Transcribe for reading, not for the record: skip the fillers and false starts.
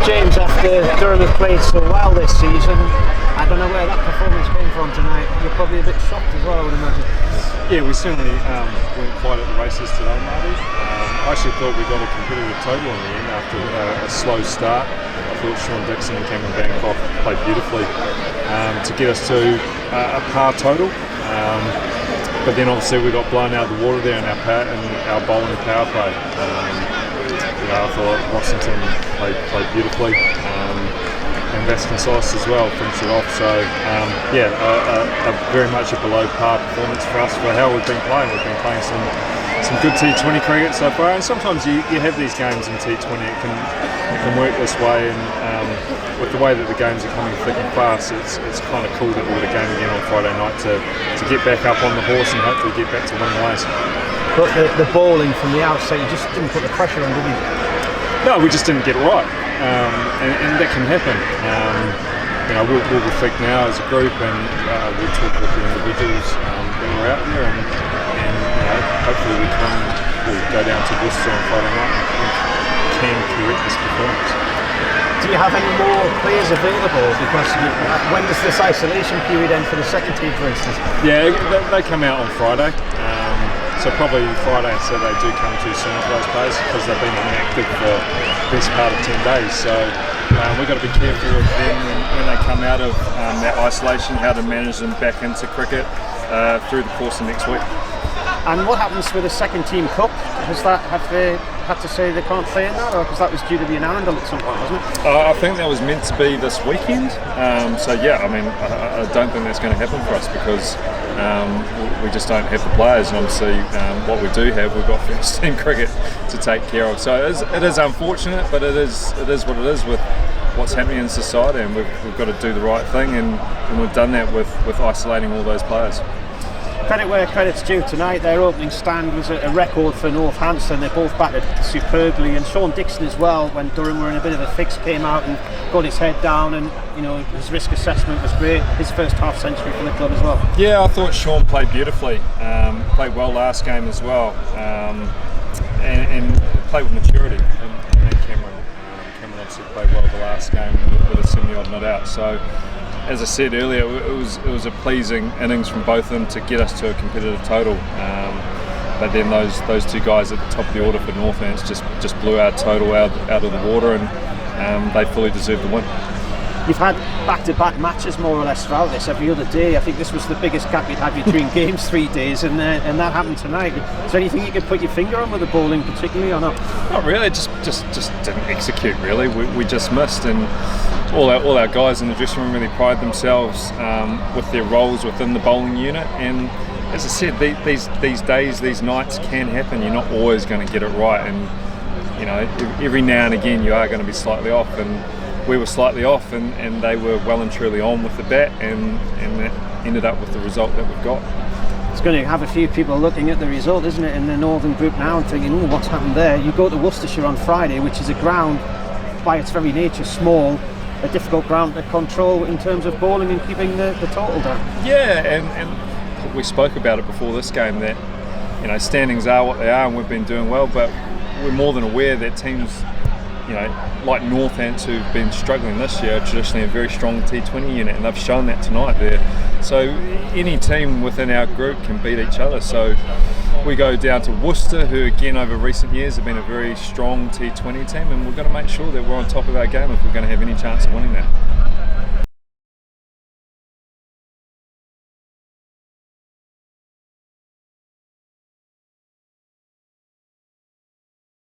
James, after Durham have played so well this season, I don't know where that performance came from tonight. You're probably a bit shocked as well, I would imagine. Yeah, we certainly weren't quite at the races today, Marty. I actually thought we got a competitive total in the end after a slow start. I thought Sean Dixon and Cameron Bancroft played beautifully to get us to a par total. But then obviously we got blown out of the water there in our bowling power play. I thought Rossington played beautifully, and Vasconcelos as well finished it off. So a very much a below par performance for us for how we've been playing. We've been playing some good T20 cricket so far, and sometimes you have these games in T20. It can work this way, and with the way that the games are coming thick and fast, it's kind of cool that we've got a game again on Friday night to get back up on the horse and hopefully get back to winning ways. But the bowling from the outside, you just didn't put the pressure on, did you? No, we just didn't get it right, and that can happen. We'll reflect now as a group, and we'll talk with the individuals that were out there, and hopefully we'll go down to Worcester on Friday night and can correct this performance. Do you have any more players available? Because when does this isolation period end for the second team, for instance? Yeah, they come out on Friday. So probably Friday and Saturday do come too soon for those players because they've been inactive for the best part of 10 days. So we've got to be careful with them when they come out of that isolation, how to manage them back into cricket through the course of next week. And what happens with the second team cup? Have they had to say they can't play in that, or because that was due to be in Arundel at some point, wasn't it? I think that was meant to be this weekend. I don't think that's going to happen for us because we just don't have the players, and obviously what we do have, we've got first team cricket to take care of. So it is unfortunate, but it is what it is with what's happening in society, and we've got to do the right thing, and we've done that with isolating all those players. Credit where credit's due tonight. Their opening stand was a record for Northampton. They both batted superbly, and Sean Dixon as well, when Durham were in a bit of a fix, came out and got his head down, and his risk assessment was great. His first half century for the club as well. Yeah, I thought Sean played beautifully. Played well last game as well, and played with maturity. And Cameron obviously played well the last game with a 70-odd not out. So, as I said earlier, it was a pleasing innings from both of them to get us to a competitive total. But then those two guys at the top of the order for Northants just blew our total out of the water, and they fully deserved the win. You've had back-to-back matches more or less throughout this every other day. I think this was the biggest gap you'd had between games, 3 days, and that happened tonight. Is there anything you could put your finger on with the bowling particularly, or not? Not really, just didn't execute really. We just missed, and all our guys in the dressing room really pride themselves with their roles within the bowling unit. And as I said, these days, these nights can happen. You're not always going to get it right, and every now and again you are going to be slightly off, and we were slightly off, and they were well and truly on with the bat, and that ended up with the result that we've got. It's going to have a few people looking at the result, isn't it, in the Northern group now and thinking, what's happened there? You go to Worcestershire on Friday, which is a ground by its very nature small, a difficult ground to control in terms of bowling and keeping the total down. Yeah, and we spoke about it before this game that standings are what they are, and we've been doing well, but we're more than aware that teams like Northants, who've been struggling this year, are traditionally a very strong T20 unit, and they've shown that tonight there. So any team within our group can beat each other. So we go down to Worcester, who again over recent years have been a very strong T20 team, and we've got to make sure that we're on top of our game if we're going to have any chance of winning that.